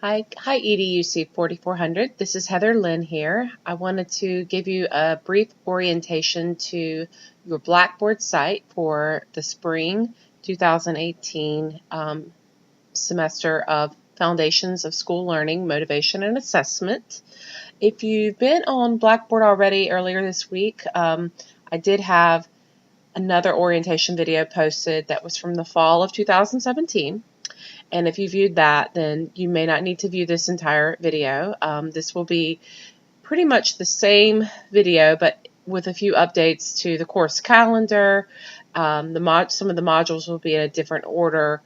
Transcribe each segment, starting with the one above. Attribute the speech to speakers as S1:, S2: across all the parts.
S1: Hi EDUC 4400. This is Heather Lynn here. I wanted to give you a brief orientation to your Blackboard site for the spring 2018 semester of Foundations of School Learning, Motivation and Assessment. If you've been on Blackboard already earlier this week, I did have another orientation video posted that was from the fall of 2017. And if you viewed that, then you may not need to view this entire video. This will be pretty much the same video, but with a few updates to the course calendar. Some of the modules will be in a different order,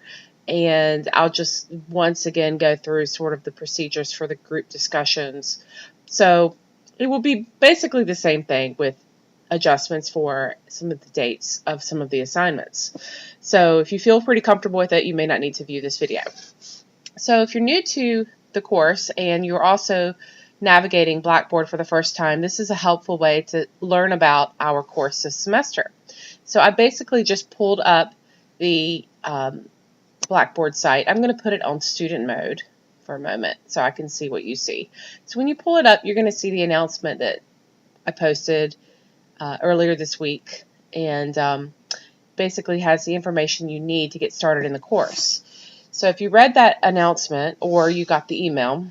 S1: and I'll just once again go through sort of the procedures for the group discussions. So it will be basically the same thing with adjustments for some of the dates of some of the assignments. So if you feel pretty comfortable with it, you may not need to view this video. So if you're new to the course and you're also navigating Blackboard for the first time, this is a helpful way to learn about our course this semester. So I basically just pulled up the Blackboard site. I'm going to put it on student mode for a moment so I can see what you see. So when you pull it up, you're going to see the announcement that I posted earlier this week, and basically has the information you need to get started in the course. So if you read that announcement or you got the email,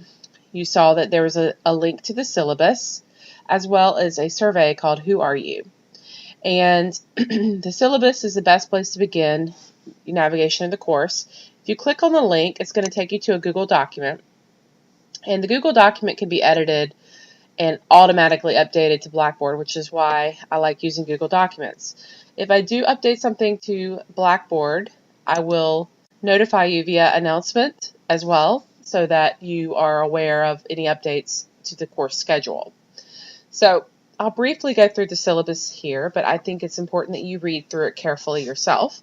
S1: you saw that there was a link to the syllabus as well as a survey called Who Are You? And the syllabus is the best place to begin navigation of the course. If you click on the link, it's going to take you to a Google document, and the Google document can be edited and automatically updated to Blackboard, which is why I like using Google Documents. If I do update something to Blackboard, I will notify you via announcement as well, so that you are aware of any updates to the course schedule. So I'll briefly go through the syllabus here, but I think it's important that you read through it carefully yourself.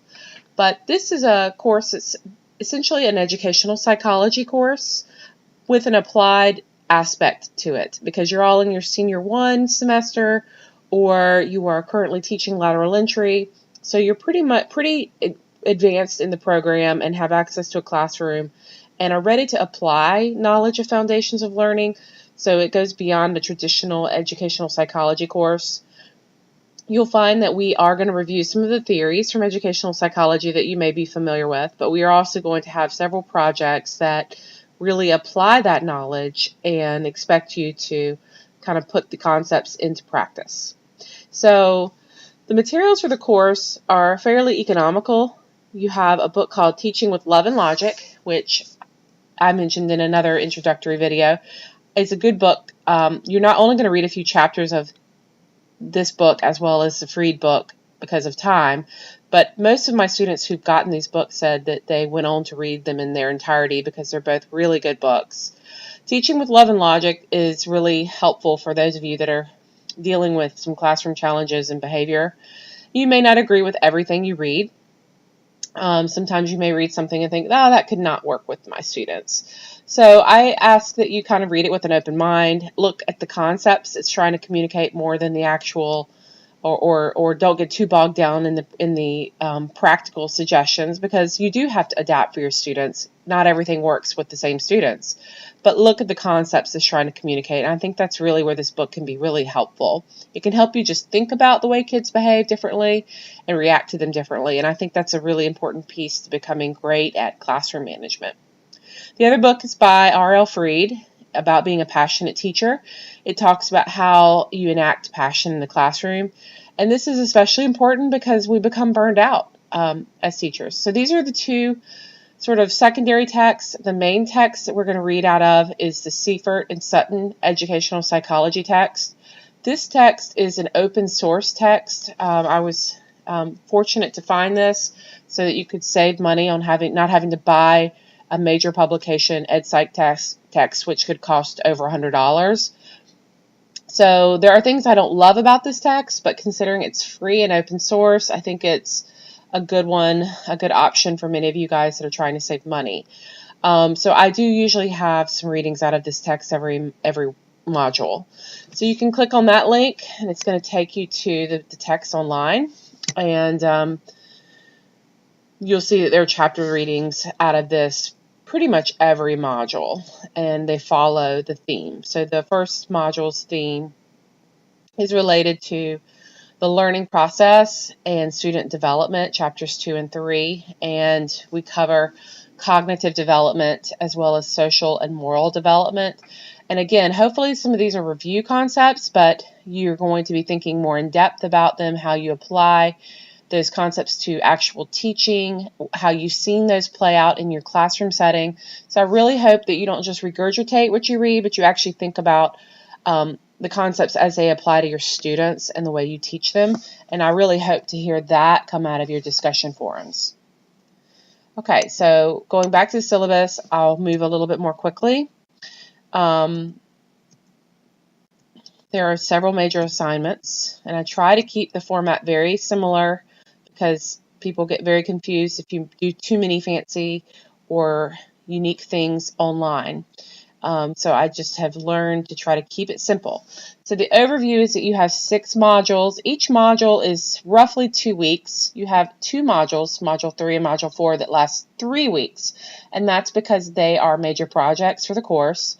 S1: But this is a course that's essentially an educational psychology course with an applied aspect to it, because you're all in your senior 1 semester, or you are currently teaching lateral entry, so you're pretty advanced in the program and have access to a classroom and are ready to apply knowledge of foundations of learning. So it goes beyond the traditional educational psychology course. You'll find that we are going to review some of the theories from educational psychology that you may be familiar with, but we are also going to have several projects that really apply that knowledge and expect you to kind of put the concepts into practice. So the materials for the course are fairly economical. You have a book called Teaching with Love and Logic, which I mentioned in another introductory video. It's a good book. You're not only going to read a few chapters of this book as well as the Freed book because of time, but most of my students who've gotten these books said that they went on to read them in their entirety because they're both really good books. Teaching with Love and Logic is really helpful for those of you that are dealing with some classroom challenges and behavior. You may not agree with everything you read. Sometimes you may read something and think, oh, that could not work with my students. So I ask that you kind of read it with an open mind, look at the concepts it's trying to communicate more than the actual, or don't get too bogged down in the practical suggestions, because you do have to adapt for your students. Not everything works with the same students, but look at the concepts it's trying to communicate. And I think that's really where this book can be really helpful. It can help you just think about the way kids behave differently and react to them differently. And I think that's a really important piece to becoming great at classroom management. The other book is by R.L. Freed, about being a passionate teacher. It talks about how you enact passion in the classroom. And this is especially important because we become burned out as teachers. So these are the two sort of secondary texts. The main text that we're going to read out of is the Seifert and Sutton Educational Psychology text. This text is an open source text. I was fortunate to find this so that you could save money on not having to buy a major publication EdPsych text, which could cost over $100. So there are things I don't love about this text, but considering it's free and open source, I think it's a good one, a good option for many of you guys that are trying to save money. So I do usually have some readings out of this text every module. So you can click on that link, and it's going to take you to the text online, and you'll see that there are chapter readings out of this pretty much every module, and they follow the theme. So the first module's theme is related to the learning process and student development, chapters 2 and 3, and we cover cognitive development as well as social and moral development. And again, hopefully some of these are review concepts, but you're going to be thinking more in depth about them, how you apply those concepts to actual teaching, how you've seen those play out in your classroom setting. So I really hope that you don't just regurgitate what you read, but you actually think about the concepts as they apply to your students and the way you teach them. And I really hope to hear that come out of your discussion forums. Okay, so going back to the syllabus, I'll move a little bit more quickly. There are several major assignments, and I try to keep the format very similar because people get very confused if you do too many fancy or unique things online. So I just have learned to try to keep it simple. So the overview is that you have 6 modules. Each module is roughly 2 weeks. You have 2 modules, Module 3 and Module 4, that last 3 weeks. And that's because they are major projects for the course.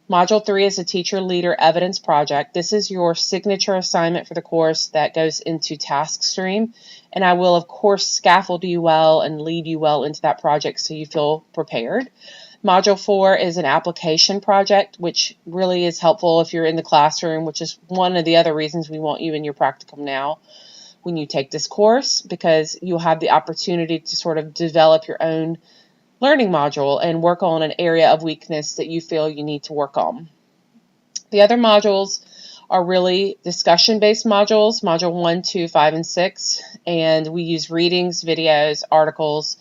S1: Module 3 is a teacher leader evidence project. This is your signature assignment for the course that goes into task stream. And I will, of course, scaffold you well and lead you well into that project so you feel prepared. Module 4 is an application project, which really is helpful if you're in the classroom, which is one of the other reasons we want you in your practicum now when you take this course, because you'll have the opportunity to sort of develop your own learning module and work on an area of weakness that you feel you need to work on. The other modules are really discussion-based modules, Module 1, 2, 5, and 6, and we use readings, videos, articles,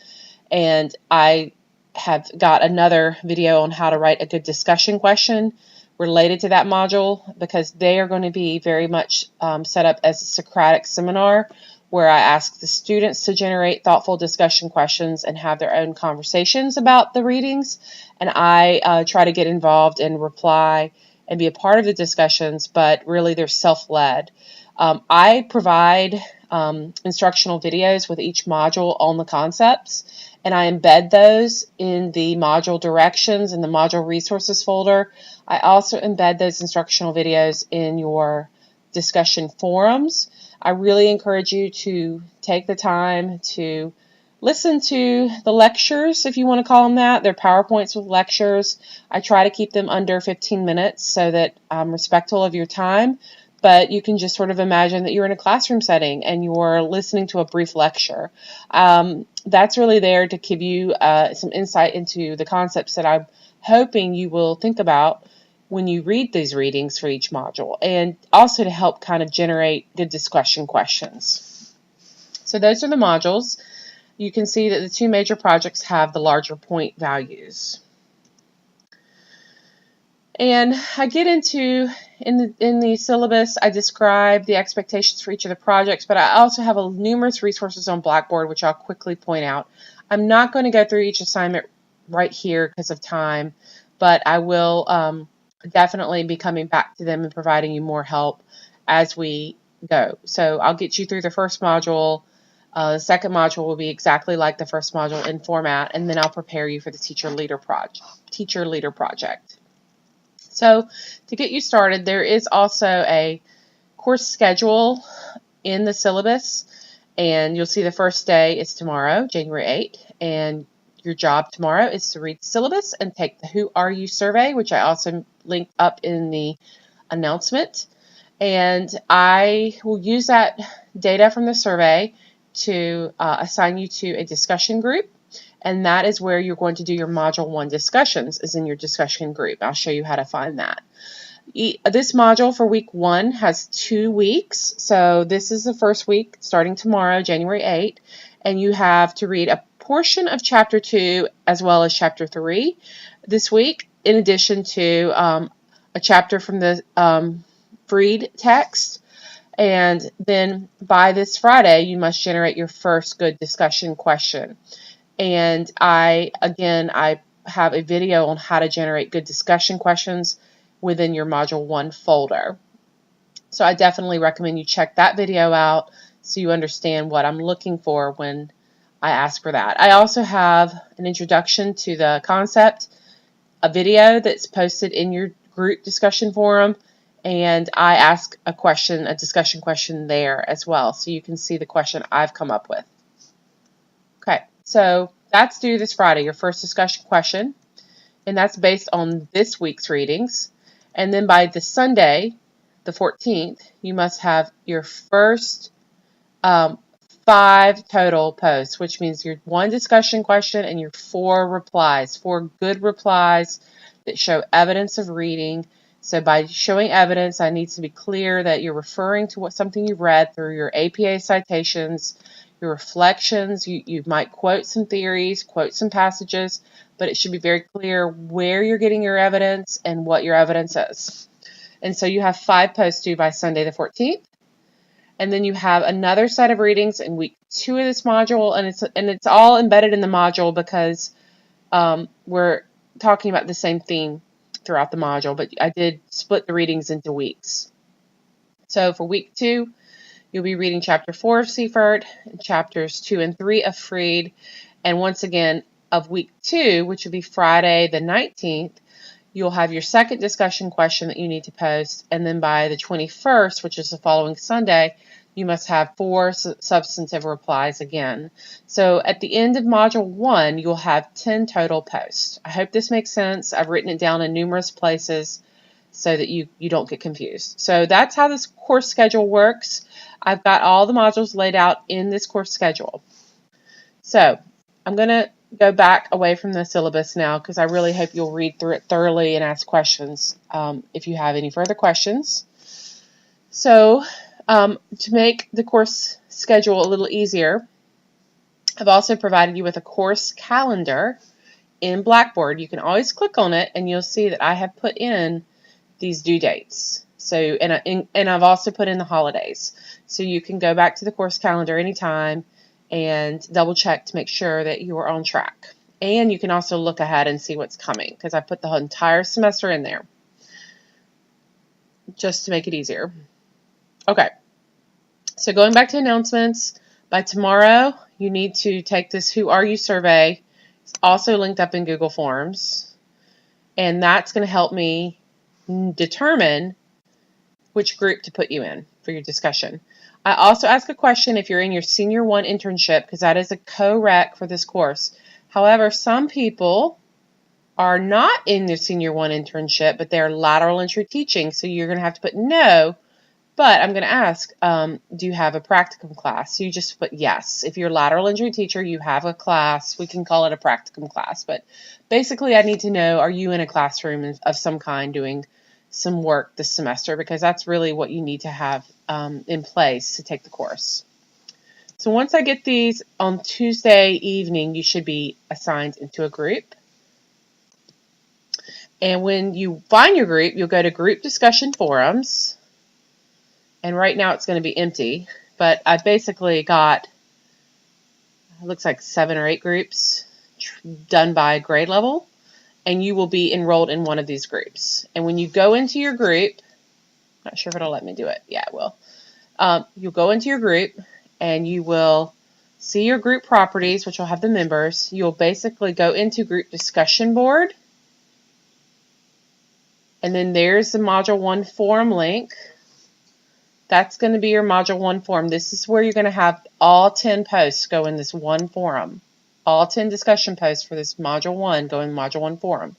S1: and I have got another video on how to write a good discussion question related to that module, because they are going to be very much set up as a Socratic seminar where I ask the students to generate thoughtful discussion questions and have their own conversations about the readings, and I try to get involved and reply and be a part of the discussions, but really they're self-led. I provide instructional videos with each module on the concepts, and I embed those in the module directions in the module resources folder. I also embed those instructional videos in your discussion forums. I really encourage you to take the time to listen to the lectures, if you want to call them that. They're PowerPoints with lectures. I try to keep them under 15 minutes so that I'm respectful of your time. But you can just sort of imagine that you're in a classroom setting and you're listening to a brief lecture. That's really there to give you some insight into the concepts that I'm hoping you will think about when you read these readings for each module, and also to help kind of generate good discussion questions. So those are the modules. You can see that the 2 major projects have the larger point values. And I get into, in the syllabus, I describe the expectations for each of the projects, but I also have numerous resources on Blackboard, which I'll quickly point out. I'm not going to go through each assignment right here because of time, but I will definitely be coming back to them and providing you more help as we go. So I'll get you through the first module. The second module will be exactly like the first module in format, and then I'll prepare you for the teacher leader project. So to get you started, there is also a course schedule in the syllabus, and you'll see the first day is tomorrow, January 8th, and your job tomorrow is to read the syllabus and take the Who Are You survey, which I also linked up in the announcement. And I will use that data from the survey to assign you to a discussion group. And that is where you're going to do your Module 1 discussions, is in your discussion group. I'll show you how to find that. This module for week 1 has 2 weeks. So this is the first week starting tomorrow, January 8th. And you have to read a portion of Chapter 2 as well as Chapter 3 this week, in addition to a chapter from the Freed text. And then by this Friday, you must generate your first good discussion question. And I have a video on how to generate good discussion questions within your Module 1 folder. So I definitely recommend you check that video out so you understand what I'm looking for when I ask for that. I also have an introduction to the concept, a video that's posted in your group discussion forum, and I ask a question, a discussion question there as well, so you can see the question I've come up with. Okay, so that's due this Friday, your first discussion question, and that's based on this week's readings. And then by the Sunday, the 14th, you must have your first 5 total posts, which means your 1 discussion question and your 4 replies, 4 good replies that show evidence of reading. So by showing evidence, I need to be clear that you're referring to something you've read through your APA citations, your reflections. You might quote some theories, quote some passages, but it should be very clear where you're getting your evidence and what your evidence is. And so you have 5 posts due by Sunday the 14th. And then you have another set of readings in week 2 of this module, and it's all embedded in the module because we're talking about the same theme throughout the module, but I did split the readings into weeks. So for week 2, you'll be reading chapter 4 of Seifert, and chapters 2 and 3 of Fried, and once again, of week 2, which will be Friday the 19th, you'll have your second discussion question that you need to post, and then by the 21st, which is the following Sunday, you must have 4 substantive replies again. So at the end of Module 1, you'll have 10 total posts. I hope this makes sense. I've written it down in numerous places so that you don't get confused. So that's how this course schedule works. I've got all the modules laid out in this course schedule. So I'm going to go back away from the syllabus now because I really hope you'll read through it thoroughly and ask questions if you have any further questions. So to make the course schedule a little easier, I've also provided you with a course calendar in Blackboard. You can always click on it and you'll see that I have put in these due dates. So, and I've also put in the holidays. So you can go back to the course calendar anytime and double check to make sure that you are on track. And you can also look ahead and see what's coming because I put the entire semester in there just to make it easier. Okay, so going back to announcements, by tomorrow you need to take this Who Are You survey. It's also linked up in Google Forms, and that's going to help me determine which group to put you in for your discussion. I also ask a question if you're in your Senior 1 internship because that is a co-req for this course. However, some people are not in their Senior 1 internship, but they're lateral entry teaching, so you're going to have to put no. But I'm going to ask, do you have a practicum class? So you just put yes. If you're a lateral entry teacher, you have a class. We can call it a practicum class. But basically, I need to know, are you in a classroom of some kind doing some work this semester? Because that's really what you need to have in place to take the course. So once I get these on Tuesday evening, you should be assigned into a group. And when you find your group, you'll go to Group Discussion Forums. And right now it's going to be empty, but I basically got, it looks like 7 or 8 groups done by grade level, and you will be enrolled in one of these groups. And when you go into your group, not sure if it'll let me do it. Yeah, it will. You'll go into your group and you will see your group properties, which will have the members. You'll basically go into Group Discussion Board, and then there's the Module 1 forum link. That's going to be your Module 1 forum. This is where you're going to have all 10 posts go in this one forum. All 10 discussion posts for this Module 1 go in Module 1 forum.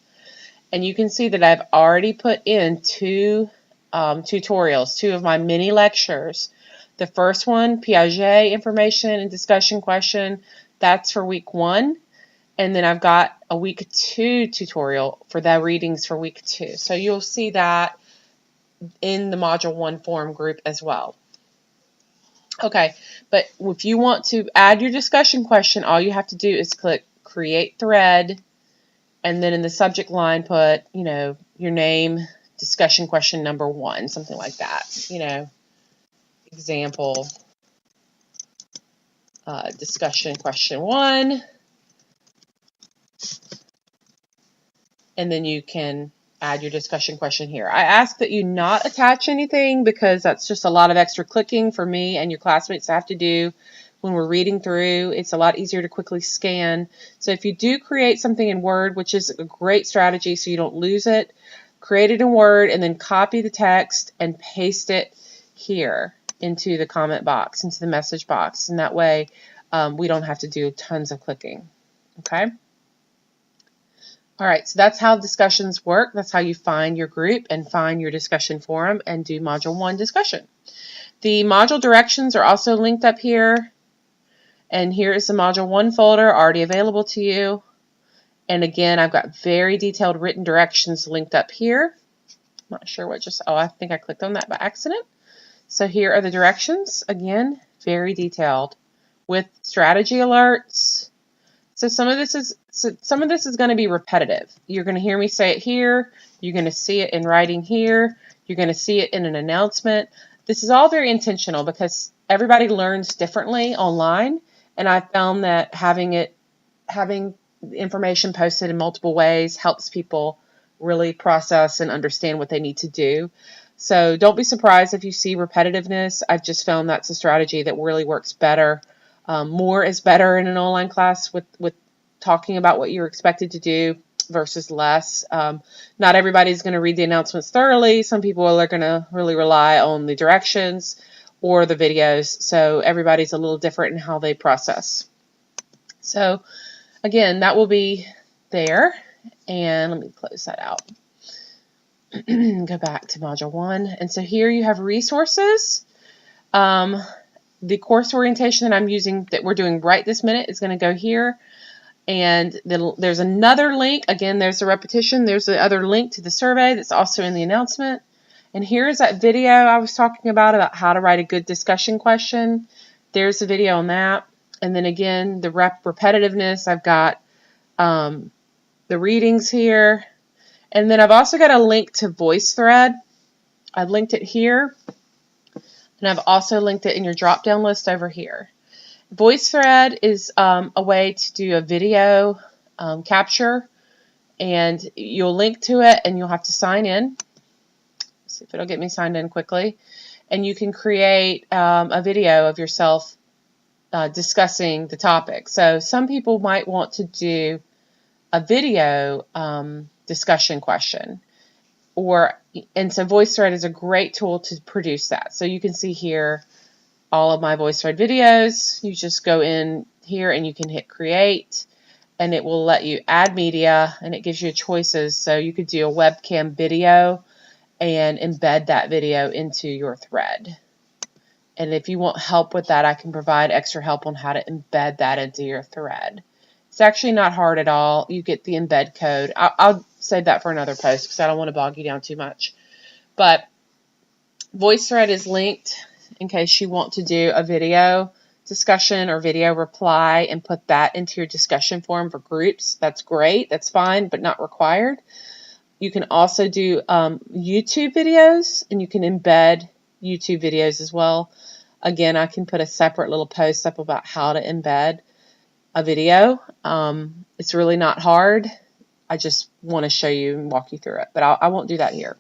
S1: And you can see that I've already put in 2 tutorials, 2 of my mini lectures. The first one, Piaget information and discussion question, that's for week 1. And then I've got a week 2 tutorial for the readings for week 2. So you'll see that in the Module 1 forum group as well. Okay, but if you want to add your discussion question, all you have to do is click Create Thread, and then in the subject line put, your name, discussion question number 1, something like that. Example, discussion question 1, and then you can add your discussion question here. I ask that you not attach anything because that's just a lot of extra clicking for me and your classmates to have to do when we're reading through. It's a lot easier to quickly scan. So if you do create something in Word, which is a great strategy so you don't lose it, create it in Word and then copy the text and paste it here into the comment box, into the message box. And that way we don't have to do tons of clicking. Okay? All right, so that's how discussions work. That's how you find your group and find your discussion forum and do Module 1 discussion. The module directions are also linked up here. And here is the Module 1 folder already available to you. And again, I've got very detailed written directions linked up here. I'm not sure what just, oh, I think I clicked on that by accident. So here are the directions. Again, very detailed with strategy alerts. So some of this is going to be repetitive. You're going to hear me say it here. You're going to see it in writing here. You're going to see it in an announcement. This is all very intentional because everybody learns differently online, and I found that having information posted in multiple ways helps people really process and understand what they need to do. So don't be surprised if you see repetitiveness. I've just found that's a strategy that really works better. More is better in an online class with talking about what you're expected to do versus less. Not everybody's going to read the announcements thoroughly. Some people are going to really rely on the directions or the videos. So everybody's a little different in how they process. So again, that will be there. And let me close that out. Go back to Module 1. And so here you have resources. The course orientation that I'm using, that we're doing right this minute, is going to go here. And there's another link. Again, there's a repetition. There's the other link to the survey that's also in the announcement. And here's that video I was talking about how to write a good discussion question. There's the video on that. And then again, the repetitiveness. I've got the readings here. And then I've also got a link to VoiceThread. I've linked it here. And I've also linked it in your drop-down list over here. VoiceThread is a way to do a video capture, and you'll link to it and you'll have to sign in. Let's see if it'll get me signed in quickly. And you can create a video of yourself discussing the topic. So some people might want to do a video discussion question. And so VoiceThread is a great tool to produce that. So you can see here all of my VoiceThread videos. You just go in here and you can hit create, and it will let you add media, and it gives you choices. So you could do a webcam video and embed that video into your thread. And if you want help with that, I can provide extra help on how to embed that into your thread. It's actually not hard at all. You get the embed code. I'll save that for another post because I don't want to bog you down too much. But VoiceThread is linked in case you want to do a video discussion or video reply and put that into your discussion forum for groups. That's great. That's fine, but not required. You can also do YouTube videos, and you can embed YouTube videos as well. Again, I can put a separate little post up about how to embed a video. It's really not hard. I just want to show you and walk you through it, but I won't do that here.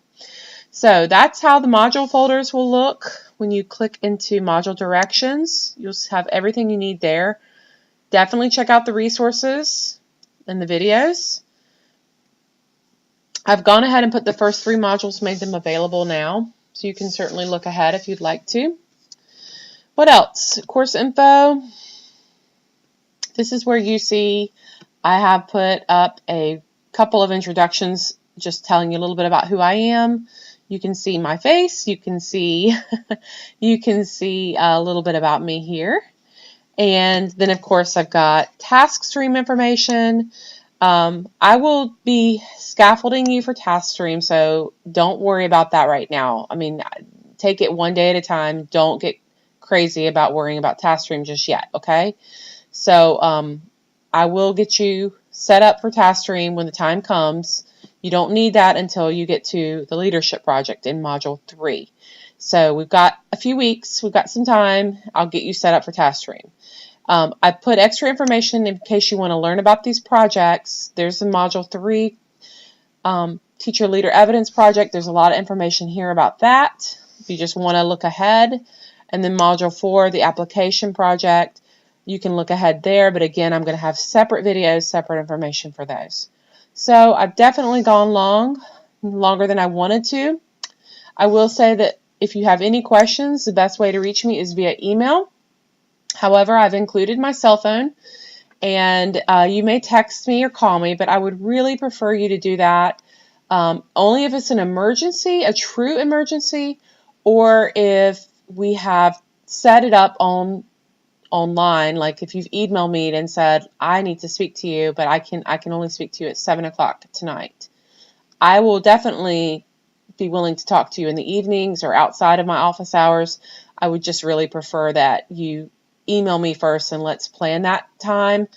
S1: So that's how the module folders will look when you click into module directions. You'll have everything you need there. Definitely check out the resources and the videos. I've gone ahead and put the first 3 modules, made them available now, so you can certainly look ahead if you'd like to. What else? Course info. This is where you see I have put up a couple of introductions, just telling you a little bit about who I am. You can see my face. You can see a little bit about me here. And then, of course, I've got task stream information. I will be scaffolding you for task stream, so don't worry about that right now. I mean, take it one day at a time. Don't get crazy about worrying about task stream just yet, okay? So I will get you set up for task stream when the time comes. You don't need that until you get to the leadership project in module 3. So we've got a few weeks. We've got some time. I'll get you set up for task stream. I put extra information in case you want to learn about these projects. There's the module 3 teacher leader evidence project. There's a lot of information here about that if you just want to look ahead. And then module 4, the application project. you can look ahead there, but again, I'm going to have separate videos, separate information for those. So I've definitely gone longer than I wanted to. I will say that if you have any questions, the best way to reach me is via email. However, I've included my cell phone, and you may text me or call me, but I would really prefer you to do that only if it's an emergency, a true emergency, or if we have set it up online, like if you've emailed me and said, I need to speak to you, but I can only speak to you at 7 o'clock tonight. I will definitely be willing to talk to you in the evenings or outside of my office hours. I would just really prefer that you email me first and let's plan that time.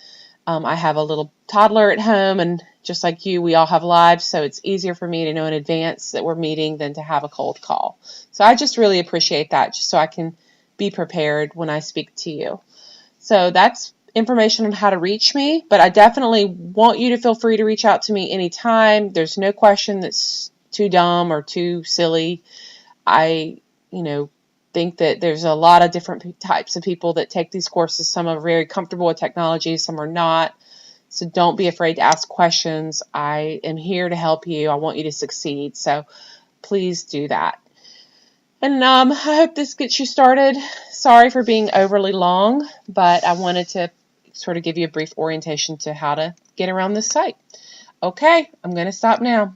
S1: I have a little toddler at home, and just like you, we all have lives, so it's easier for me to know in advance that we're meeting than to have a cold call. So I just really appreciate that, just so I can be prepared when I speak to you. So that's information on how to reach me, but I definitely want you to feel free to reach out to me anytime. There's no question that's too dumb or too silly. I, think that there's a lot of different types of people that take these courses. Some are very comfortable with technology, some are not. So don't be afraid to ask questions. I am here to help you. I want you to succeed. So please do that. And I hope this gets you started. Sorry for being overly long, but I wanted to sort of give you a brief orientation to how to get around this site. Okay, I'm going to stop now.